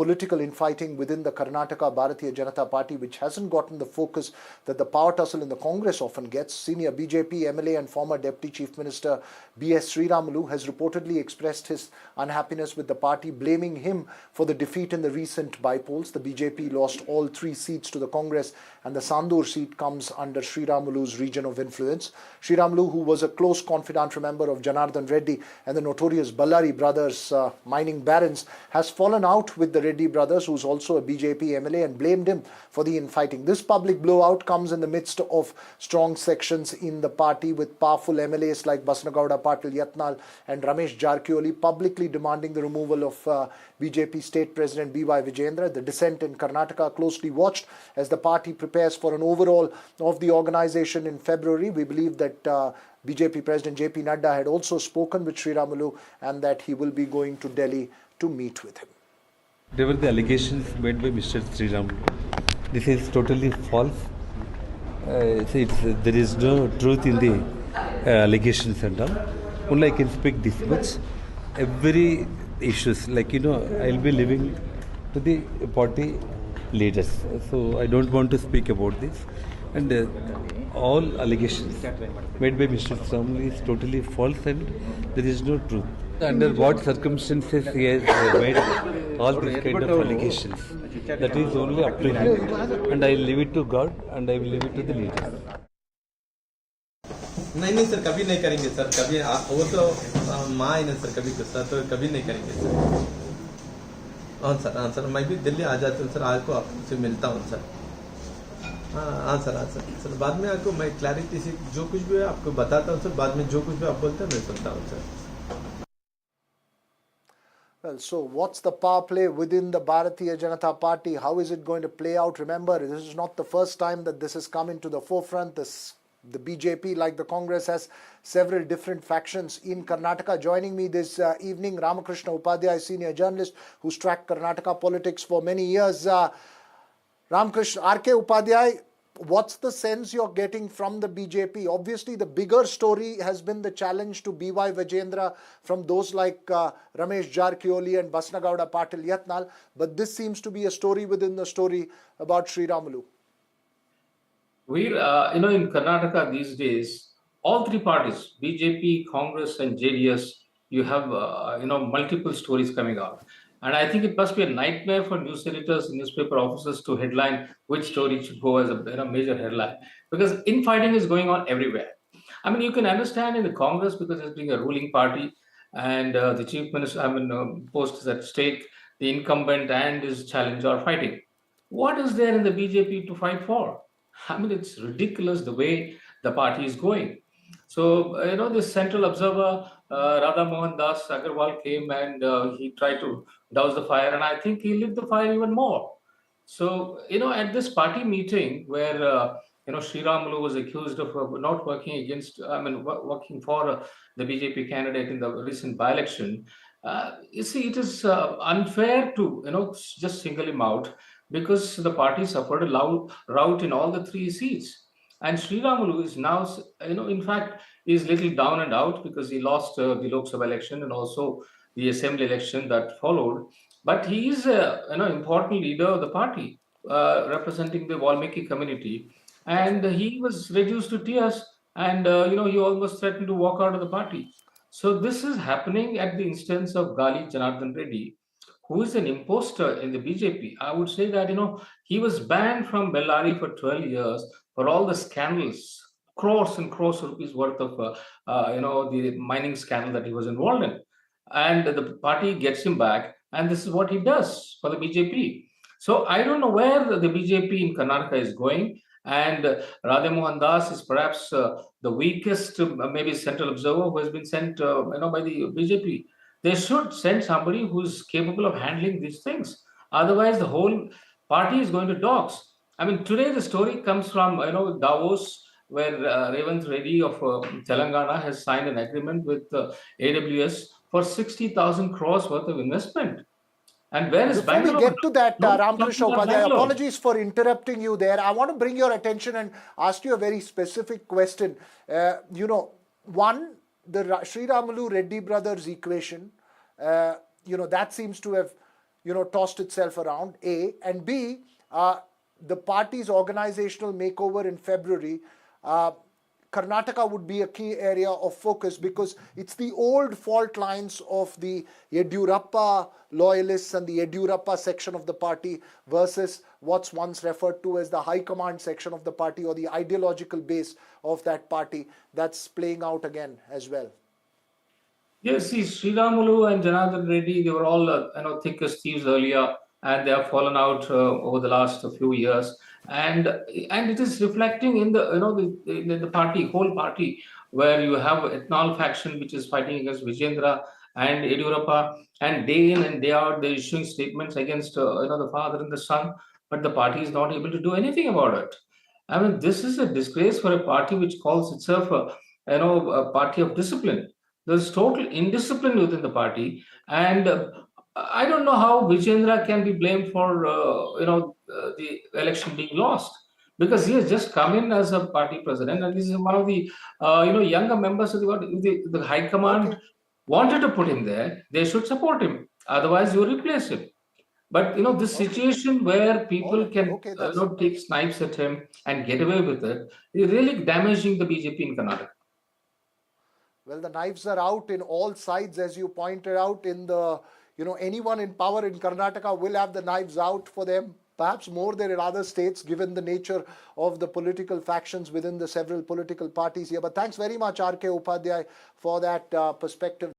political infighting within the Karnataka Janata Party, which hasn't gotten the focus that the power tussle in the Congress often gets. Senior BJP MLA and former Deputy Chief Minister B Sriramulu has reportedly expressed his unhappiness with the party, blaming him for the defeat in the recent bypolls. The BJP lost all 3 seats to the Congress, and the Sandur seat comes under Sriramulu's region of influence. Sriramulu, who was a close confidant member of Janardhan Reddy and the notorious Ballari brothers, mining barons, has fallen out with the Reddy brothers, who's also a BJP MLA, and blamed him for the infighting. This public blowout comes in the midst of strong sections in the party, with powerful MLAs like Basnagowda Patil Yatnal and Ramesh Jarkioli publicly demanding the removal of BJP State President B.Y. Vijayendra. The dissent in Karnataka closely watched as the party prepares for an overhaul of the organization in February. We believe that BJP President J.P. Nadda had also spoken with Sriramulu and that he will be going to Delhi to meet with him. There were the allegations made by Mr. Sriramulu. This is totally false. There is no truth in the allegations and all. Only I can speak this much. Every issues, like, I'll be leaving to the party leaders. So I don't want to speak about this. And all allegations made by Mr. Sriramulu is totally false and there is no truth. Under what circumstances he has made all these kind of allegations. That is only up to him. And I leave it to God and I will leave it to the leaders. नहीं sir, कभी नहीं करेंगे sir, कभी वो तो माँ है ना सर, कभी गुस्सा तो कभी नहीं करेंगे सर। हाँ सर, मैं भी दिल्ली आ जाता हूँ सर, आज को आपसे मिलता हूँ सर। हाँ सर, बाद में आपको मैं क्लैरिटी से जो कुछ भी है आपको बताता हूँ सर, बाद में जो कुछ भी आप बोलते हैं मैं सुनता हूँ sir. Well, so what's the power play within the Bharatiya Janata Party? How is it going to play out? Remember, this is not the first time that this has come into the forefront. The BJP, like the Congress, has several different factions in Karnataka. Joining me this evening, Ramakrishna Upadhyay, senior journalist who's tracked Karnataka politics for many years. Ramakrishna, R.K. Upadhyay, what's the sense you're getting from the BJP? Obviously, the bigger story has been the challenge to B.Y. Vijayendra from those like Ramesh Jarkioli and Basnagowda Patil Yatnal. But this seems to be a story within the story about Sriramulu. We're, in Karnataka these days, all 3 parties, BJP, Congress and JDS, you have, multiple stories coming out. And I think it must be a nightmare for news editors and newspaper officers to headline which story should go as a major headline. Because infighting is going on everywhere. I mean, you can understand in the Congress because it's being a ruling party and the chief minister, post is at stake, the incumbent and his challenger are fighting. What is there in the BJP to fight for? I mean, it's ridiculous the way the party is going. So, this central observer, Radha Mohan Das Agarwal, came and he tried to douse the fire, and I think he lit the fire even more. So, at this party meeting where, Sriramulu was accused of not working working for the BJP candidate in the recent by-election, you see, it is unfair to, just single him out because the party suffered a loud rout in all the 3 seats. And Sriramulu is now, in fact, is little down and out because he lost the Lok Sabha election and also the assembly election that followed. But he is an important leader of the party, representing the Valmiki community. And he was reduced to tears and, he almost threatened to walk out of the party. So this is happening at the instance of Gali Janardhan Reddy, who is an imposter in the BJP. I would say that, he was banned from Bellary for 12 years for all the scandals, crores and crores of rupees worth of, the mining scandal that he was involved in. And the party gets him back, and this is what he does for the BJP. So I don't know where the BJP in Karnataka is going, and Radha Mohan Das is perhaps the weakest, maybe central observer who has been sent, by the BJP. They should send somebody who's capable of handling these things. Otherwise, the whole party is going to dogs. I mean, today the story comes from, Davos, where Revanth Reddy of Telangana has signed an agreement with AWS for 60,000 crores worth of investment. And where is Bangalore? Before we get to that, Ramakrishna Upadhyay, apologies for interrupting you there. I want to bring your attention and ask you a very specific question. One, the Sriramulu Reddy brothers equation, that seems to have tossed itself around, A. And B, the party's organizational makeover in February, Karnataka would be a key area of focus because it's the old fault lines of the Yediyurappa loyalists and the Yediyurappa section of the party versus what's once referred to as the high command section of the party or the ideological base of that party that's playing out again as well. Yes, see, Sriramulu and Janardhan Reddy, they were all, thick as thieves earlier, and they have fallen out over the last few years. And it is reflecting in the party, whole party, where you have ethnol faction which is fighting against Vijayendra and Yediyurappa, and day in and day out they're issuing statements against the father and the son, but the party is not able to do anything about it. I mean, this is a disgrace for a party which calls itself a party of discipline. There's total indiscipline within the party, and I don't know how Vijayendra can be blamed for the election being lost, because he has just come in as a party president, and this is one of the younger members of the high command wanted to put him there. They should support him. Otherwise, you replace him. But this situation where people can take snipes at him and get away with it is really damaging the BJP in Karnataka. Well, the knives are out in all sides, as you pointed out. In the, anyone in power in Karnataka will have the knives out for them, perhaps more than in other states, given the nature of the political factions within the several political parties here. But thanks very much, R.K. Upadhyay, for that perspective.